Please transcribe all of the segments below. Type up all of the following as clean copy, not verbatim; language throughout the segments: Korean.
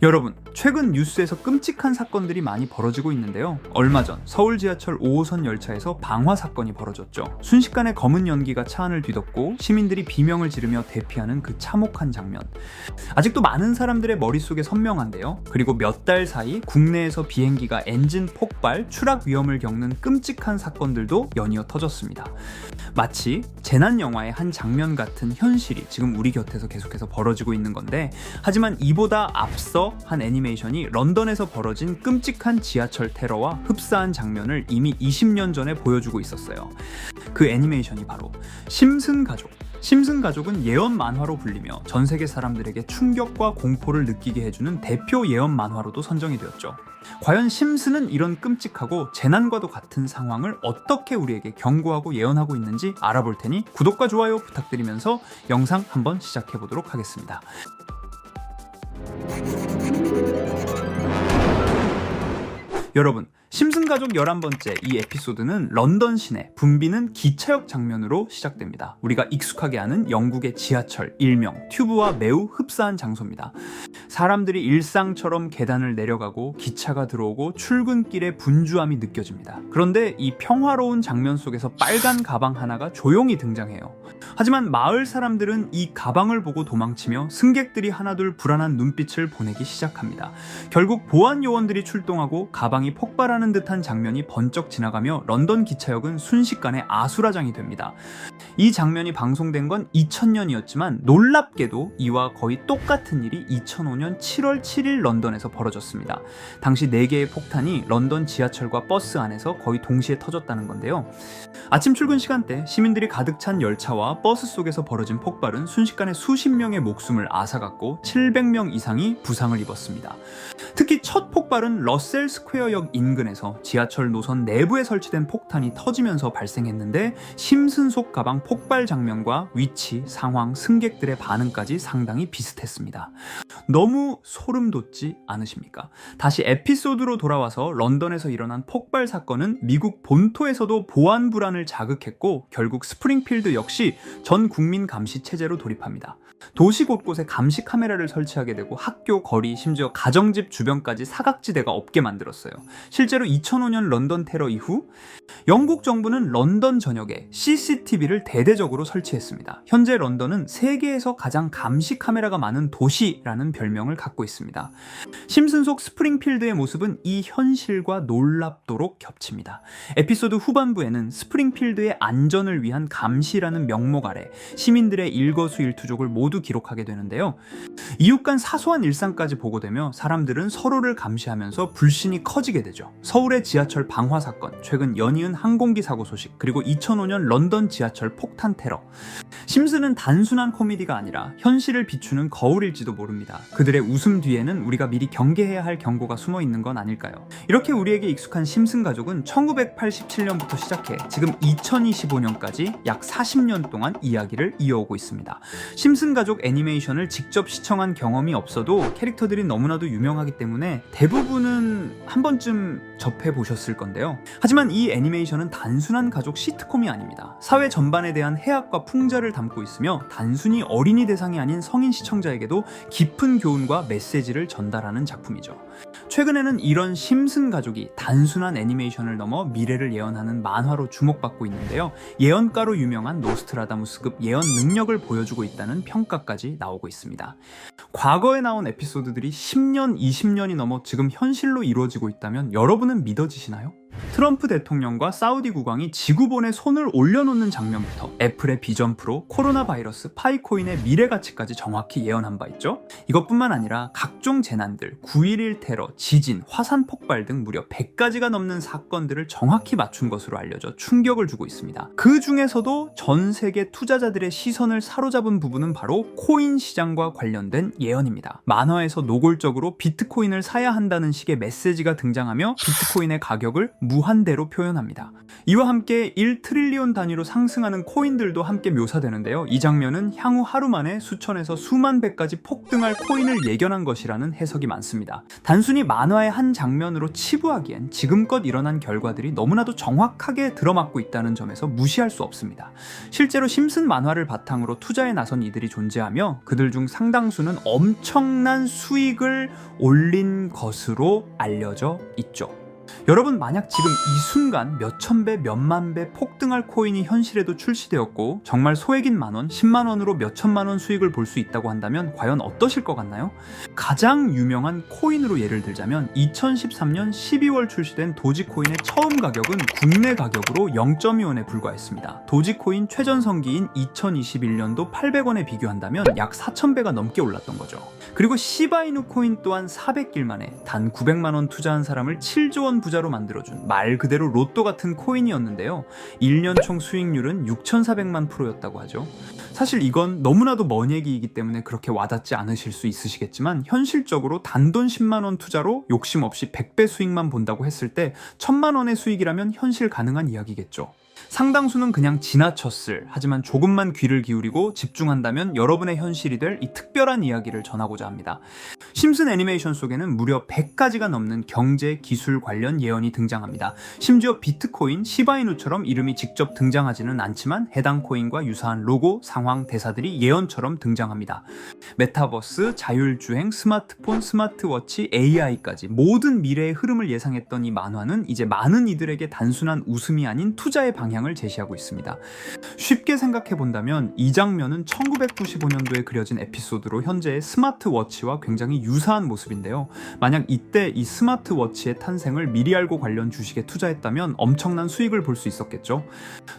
여러분, 최근 뉴스에서 끔찍한 사건들이 많이 벌어지고 있는데요. 얼마 전 서울 지하철 5호선 열차에서 방화 사건이 벌어졌죠. 순식간에 검은 연기가 차 안을 뒤덮고 시민들이 비명을 지르며 대피하는 그 참혹한 장면. 아직도 많은 사람들의 머릿속에 선명한데요. 그리고 몇 달 사이 국내에서 비행기가 엔진 폭발, 추락 위험을 겪는 끔찍한 사건들도 연이어 터졌습니다. 마치 재난 영화의 한 장면 같은 현실이 지금 우리 곁에서 계속해서 벌어지고 있는 건데, 하지만 이보다 앞서 한 애니메이션이 런던에서 벌어진 끔찍한 지하철 테러와 흡사한 장면을 이미 20년 전에 보여주고 있었어요. 그 애니메이션이 바로 심슨 가족. 심슨 가족은 예언 만화로 불리며 전 세계 사람들에게 충격과 공포를 느끼게 해주는 대표 예언 만화로도 선정이 되었죠. 과연 심슨은 이런 끔찍하고 재난과도 같은 상황을 어떻게 우리에게 경고하고 예언하고 있는지 알아볼 테니 구독과 좋아요 부탁드리면서 영상 한번 시작해 보도록 하겠습니다. 여러분, 심슨 가족 11번째 이 에피소드는 런던 시내 붐비는 기차역 장면으로 시작됩니다. 우리가 익숙하게 아는 영국의 지하철, 일명 튜브와 매우 흡사한 장소입니다. 사람들이 일상처럼 계단을 내려가고 기차가 들어오고 출근길에 분주함이 느껴집니다. 그런데 이 평화로운 장면 속에서 빨간 가방 하나가 조용히 등장해요. 하지만 마을 사람들은 이 가방을 보고 도망치며 승객들이 하나둘 불안한 눈빛을 보내기 시작합니다. 결국 보안 요원들이 출동하고 가방이 폭발하는 듯한 장면이 번쩍 지나가며 런던 기차역은 순식간에 아수라장이 됩니다. 이 장면이 방송된 건 2000년이었지만 놀랍게도 이와 거의 똑같은 일이 2005년 7월 7일 런던에서 벌어졌습니다. 당시 4개의 폭탄이 런던 지하철과 버스 안에서 거의 동시에 터졌다는 건데요. 아침 출근 시간대 시민들이 가득 찬 열차와 버스 속에서 벌어진 폭발은 순식간에 수십 명의 목숨을 앗아갔고 700명 이상이 부상을 입었습니다. 특히 첫 폭발은 러셀 스퀘어역 인근에서 지하철 노선 내부에 설치된 폭탄이 터지면서 발생했는데, 심슨 속 가방 폭발 장면과 위치, 상황, 승객들의 반응까지 상당히 비슷했습니다. 너무 소름 돋지 않으십니까? 다시 에피소드로 돌아와서 런던에서 일어난 폭발 사건은 미국 본토에서도 보안 불안을 자극했고 결국 스프링필드 역시 전 국민 감시 체제로 돌입합니다. 도시 곳곳에 감시 카메라를 설치하게 되고 학교, 거리, 심지어 가정집 주변까지 사각지대가 없게 만들었어요. 실제로 2005년 런던 테러 이후 영국 정부는 런던 전역에 CCTV를 대대적으로 설치했습니다. 현재 런던은 세계에서 가장 감시 카메라가 많은 도시라는 별명을 갖고 있습니다. 심슨 속 스프링필드의 모습은 이 현실과 놀랍도록 겹칩니다. 에피소드 후반부에는 스프링필드의 안전을 위한 감시라는 명목 아래 시민들의 일거수일투족을 모두 기록하게 되는데요. 이웃 간 사소한 일상까지 보고되며 사람들은 서로를 감시하면서 불신이 커지게 되죠. 서울의 지하철 방화 사건, 최근 연이은 항공기 사고 소식, 그리고 2005년 런던 지하철 폭탄 테러. 심슨은 단순한 코미디가 아니라 현실을 비추는 거울일지도 모릅니다. 그들의 웃음 뒤에는 우리가 미리 경계해야 할 경고가 숨어 있는 건 아닐까요? 이렇게 우리에게 익숙한 심슨 가족은 1987년부터 시작해 지금 2025년까지 약 40년 동안 이야기를 이어오고 있습니다. 심슨 가족 애니메이션을 직접 시청한 경험이 없어도 캐릭터들이 너무나도 유명하기 때문에 대부분은 한 번쯤 접해보셨을 건데요. 하지만 이 애니메이션은 단순한 가족 시트콤이 아닙니다. 사회 전반에 대한 해악과 풍자를 담고 있으며 단순히 어린이 대상이 아닌 성인 시청자에게도 깊은 교훈과 메시지를 전달하는 작품이죠. 최근에는 이런 심슨 가족이 단순한 애니메이션을 넘어 미래를 예언하는 만화로 주목받고 있는데요. 예언가로 유명한 노스트라다무스급 예언 능력을 보여주고 있다는 평가까지 나오고 있습니다. 과거에 나온 에피소드들이 10년, 20년이 넘어 지금 현실로 이루어지고 있다면 여러분은 믿어지시나요? 트럼프 대통령과 사우디 국왕이 지구본에 손을 올려놓는 장면부터 애플의 비전 프로, 코로나 바이러스, 파이코인의 미래 가치까지 정확히 예언한 바 있죠. 이것뿐만 아니라 각종 재난들, 9.11 테러, 지진, 화산 폭발 등 무려 100가지가 넘는 사건들을 정확히 맞춘 것으로 알려져 충격을 주고 있습니다. 그 중에서도 전 세계 투자자들의 시선을 사로잡은 부분은 바로 코인 시장과 관련된 예언입니다. 만화에서 노골적으로 비트코인을 사야 한다는 식의 메시지가 등장하며 비트코인의 가격을 무한대로 표현합니다. 이와 함께 1트릴리온 단위로 상승하는 코인들도 함께 묘사되는데요. 이 장면은 향후 하루 만에 수천에서 수만 배까지 폭등할 코인을 예견한 것이라는 해석이 많습니다. 단순히 만화의 한 장면으로 치부하기엔 지금껏 일어난 결과들이 너무나도 정확하게 들어맞고 있다는 점에서 무시할 수 없습니다. 실제로 심슨 만화를 바탕으로 투자에 나선 이들이 존재하며 그들 중 상당수는 엄청난 수익을 올린 것으로 알려져 있죠. 여러분, 만약 지금 이 순간 몇천 배, 몇만 배 폭등할 코인이 현실에도 출시되었고 정말 소액인 만원, 10만원으로 몇천만원 수익을 볼 수 있다고 한다면 과연 어떠실 것 같나요? 가장 유명한 코인으로 예를 들자면 2013년 12월 출시된 도지코인의 처음 가격은 국내 가격으로 0.2원에 불과했습니다. 도지코인 최전성기인 2021년도 800원에 비교한다면 약 4,000배가 넘게 올랐던 거죠. 그리고 시바이누 코인 또한 400길 만에 단 900만원 투자한 사람을 7조 원 부자로 만들어준 말 그대로 로또 같은 코인이었는데요. 1년 총 수익률은 6,400만 프로였다고 하죠. 사실 이건 너무나도 먼 얘기이기 때문에 그렇게 와닿지 않으실 수 있으시겠지만 현실적으로 단돈 10만원 투자로 욕심 없이 100배 수익만 본다고 했을 때 1,000만원의 수익이라면 현실 가능한 이야기겠죠. 상당수는 그냥 지나쳤을, 하지만 조금만 귀를 기울이고 집중한다면 여러분의 현실이 될 이 특별한 이야기를 전하고자 합니다. 심슨 애니메이션 속에는 무려 100가지가 넘는 경제, 기술 관련 예언이 등장합니다. 심지어 비트코인, 시바이누처럼 이름이 직접 등장하지는 않지만 해당 코인과 유사한 로고, 상황, 대사들이 예언처럼 등장합니다. 메타버스, 자율주행, 스마트폰, 스마트워치, AI까지 모든 미래의 흐름을 예상했던 이 만화는 이제 많은 이들에게 단순한 웃음이 아닌 투자의 방향을 제시하고 있습니다. 쉽게 생각해 본다면 이 장면은 1995년도에 그려진 에피소드로 현재의 스마트워치와 굉장히 유사한 모습인데요. 만약 이때 이 스마트워치의 탄생을 미리 알고 관련 주식에 투자했다면 엄청난 수익을 볼 수 있었겠죠.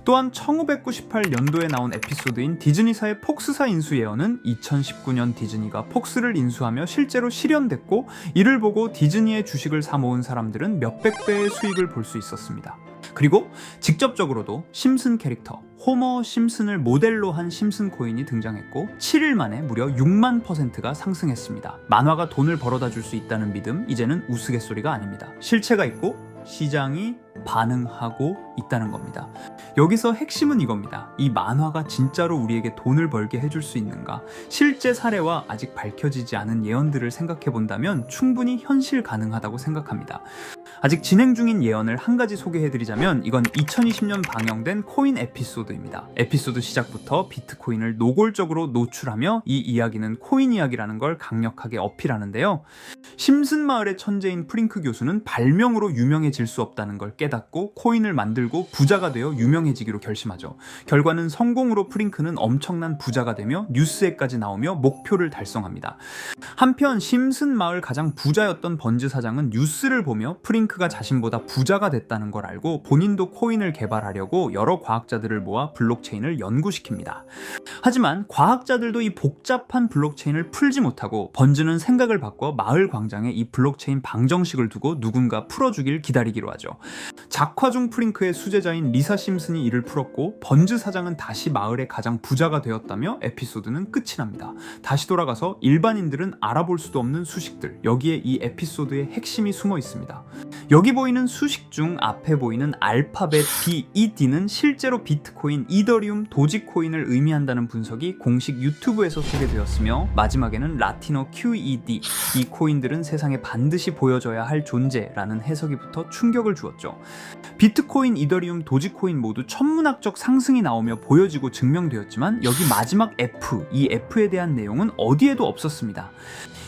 또한 1998년도에 나온 에피소드인 디즈니사의 폭스사 인수 예언은 2019년 디즈니가 폭스를 인수하며 실제로 실현됐고, 이를 보고 디즈니의 주식을 사 모은 사람들은 몇백 배의 수익을 볼 수 있었습니다. 그리고 직접적으로도 심슨 캐릭터 호머 심슨을 모델로 한 심슨 코인이 등장했고 7일 만에 무려 6만%가 상승했습니다. 만화가 돈을 벌어다 줄 수 있다는 믿음, 이제는 우스갯소리가 아닙니다. 실체가 있고 시장이 반응하고 있다는 겁니다. 여기서 핵심은 이겁니다. 이 만화가 진짜로 우리에게 돈을 벌게 해줄 수 있는가? 실제 사례와 아직 밝혀지지 않은 예언들을 생각해 본다면 충분히 현실 가능하다고 생각합니다. 아직 진행 중인 예언을 한 가지 소개해드리자면 이건 2020년 방영된 코인 에피소드입니다. 에피소드 시작부터 비트코인을 노골적으로 노출하며 이 이야기는 코인 이야기라는 걸 강력하게 어필하는데요. 심슨 마을의 천재인 프링크 교수는 발명으로 유명해질 수 없다는 걸 깨닫고 코인을 만들고 부자가 되어 유명해지기로 결심하죠. 결과는 성공으로 프링크는 엄청난 부자가 되며 뉴스에까지 나오며 목표를 달성합니다. 한편 심슨 마을 가장 부자였던 번즈 사장은 뉴스를 보며 프링크가 자신보다 부자가 됐다는 걸 알고 본인도 코인을 개발하려고 여러 과학자들을 모아 블록체인을 연구시킵니다. 하지만 과학자들도 이 복잡한 블록체인을 풀지 못하고 번즈는 생각을 바꿔 마을 광장에 이 블록체인 방정식을 두고 누군가 풀어주길 기다리기로 하죠. 작화 중 프링크의 수제자인 리사 심슨이 이를 풀었고 번즈 사장은 다시 마을의 가장 부자가 되었다며 에피소드는 끝이 납니다. 다시 돌아가서 일반인들은 알아볼 수도 없는 수식들, 여기에 이 에피소드의 핵심이 숨어 있습니다. 여기 보이는 수식 중 앞에 보이는 알파벳 B, E, D는 실제로 비트코인, 이더리움, 도지코인을 의미한다는 분석이 공식 유튜브에서 소개되었으며 마지막에는 라틴어 QED, 이 코인들은 세상에 반드시 보여줘야 할 존재라는 해석이 붙어 충격을 주었죠. 비트코인, 이더리움, 도지코인 모두 천문학적 상승이 나오며 보여지고 증명되었지만 여기 마지막 F, 이 F에 대한 내용은 어디에도 없었습니다.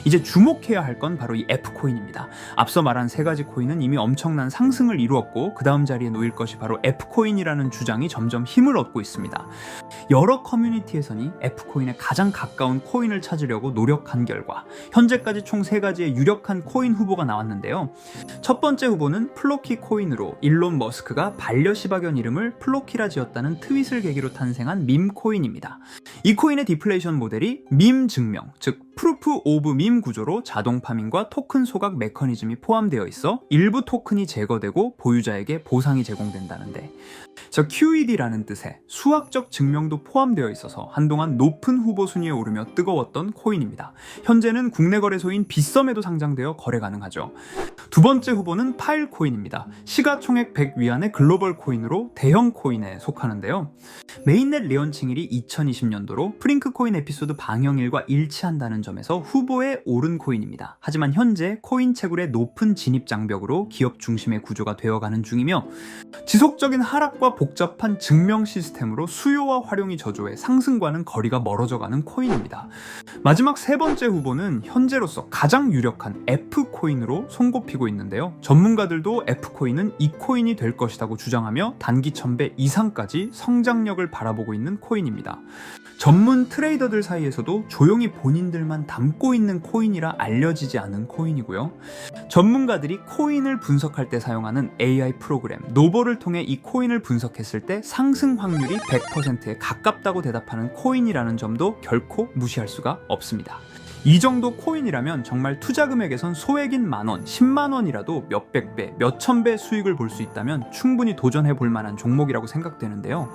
이제 주목해야 할 건 바로 이 F코인입니다. 앞서 말한 세 가지 코인은 이미 엄청난 상승을 이루었고 그 다음 자리에 놓일 것이 바로 F코인이라는 주장이 점점 힘을 얻고 있습니다. 여러 커뮤니티에서는 F코인에 가장 가까운 코인을 찾으려고 노력한 결과 현재까지 총 3가지의 유력한 코인 후보가 나왔는데요. 첫 번째 후보는 플로키 코인으로 일론 머스크가 반려시바견 이름을 플로키라 지었다는 트윗을 계기로 탄생한 밈 코인입니다. 이 코인의 디플레이션 모델이 밈 증명, 즉 프루프 오브 밈 구조로 자동 파밍과 토큰 소각 메커니즘이 포함되어 있어 일부 토큰이 제거되고 보유자에게 보상이 제공된다는데, 저 QED라는 뜻의 수학적 증명도 포함되어 있어서 한동안 높은 후보 순위에 오르며 뜨거웠던 코인입니다. 현재는 국내 거래소인 빗썸에도 상장되어 거래 가능하죠. 두 번째 후보는 파일코인입니다. 시가총액 100 위안의 글로벌 코인으로 대형 코인에 속하는데요. 메인넷 레언칭일이 2020년도로 프링크코인 에피소드 방영일과 일치한다는 점에서 후보에 오른 코인입니다. 하지만 현재 코인 채굴의 높은 진입 장벽으로 기업 중심의 구조가 되어가는 중이며, 지속적인 하락과 복잡한 증명 시스템으로 수요와 활용이 저조해 상승과는 거리가 멀어져가는 코인입니다. 마지막 세 번째 후보는 현재로서 가장 유력한 F코인으로 손꼽히고 있는데요. 전문가들도 F코인은 이 코인이 될 것이라고 주장하며 단기 1000배 이상까지 성장력을 바라보고 있는 코인입니다. 전문 트레이더들 사이에서도 조용히 본인들만 담고 있는 코인이라 알려지지 않은 코인이고요. 전문가들이 코인을 분석할 때 사용하는 AI 프로그램 노보를 통해 이 코인을 분석했을 때 상승 확률이 100%에 가깝다고 대답하는 코인이라는 점도 결코 무시할 수가 없습니다. 이 정도 코인이라면 정말 투자 금액에선 소액인 만원, 10만원이라도 몇백 배, 몇천 배 수익을 볼 수 있다면 충분히 도전해 볼 만한 종목이라고 생각되는데요.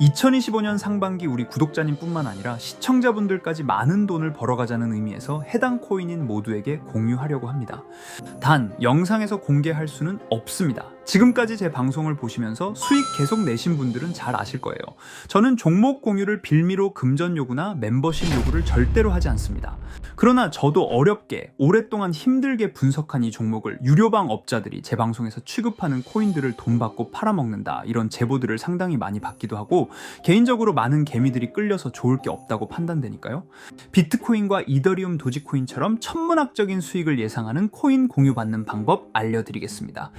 2025년 상반기 우리 구독자님 뿐만 아니라 시청자분들까지 많은 돈을 벌어가자는 의미에서 해당 코인인 모두에게 공유하려고 합니다. 단, 영상에서 공개할 수는 없습니다. 지금까지 제 방송을 보시면서 수익 계속 내신 분들은 잘 아실 거예요. 저는 종목 공유를 빌미로 금전 요구나 멤버십 요구를 절대로 하지 않습니다. 그러나 저도 어렵게 오랫동안 힘들게 분석한 이 종목을 유료방 업자들이 제 방송에서 취급하는 코인들을 돈 받고 팔아먹는다, 이런 제보들을 상당히 많이 받기도 하고 개인적으로 많은 개미들이 끌려서 좋을 게 없다고 판단되니까요. 비트코인과 이더리움 도지코인처럼 천문학적인 수익을 예상하는 코인 공유받는 방법 알려드리겠습니다.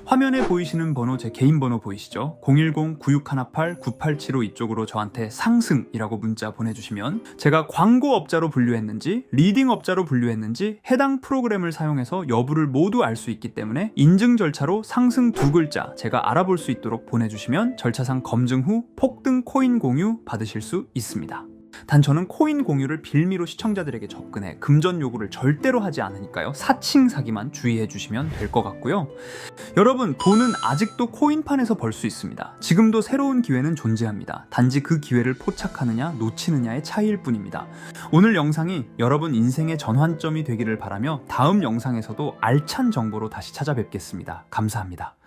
화면에 보이시는 번호 제 개인 번호 보이시죠? 010-9618-9875 이쪽으로 저한테 상승이라고 문자 보내주시면 제가 광고업자로 분류했는지 리딩업자로 분류했는지 해당 프로그램을 사용해서 여부를 모두 알 수 있기 때문에 인증 절차로 상승 2글자 제가 알아볼 수 있도록 보내주시면 절차상 검증 후 폭등 코인 공유 받으실 수 있습니다. 단 저는 코인 공유를 빌미로 시청자들에게 접근해 금전 요구를 절대로 하지 않으니까요. 사칭 사기만 주의해 주시면 될 것 같고요. 여러분, 돈은 아직도 코인판에서 벌 수 있습니다. 지금도 새로운 기회는 존재합니다. 단지 그 기회를 포착하느냐 놓치느냐의 차이일 뿐입니다. 오늘 영상이 여러분 인생의 전환점이 되기를 바라며 다음 영상에서도 알찬 정보로 다시 찾아뵙겠습니다. 감사합니다.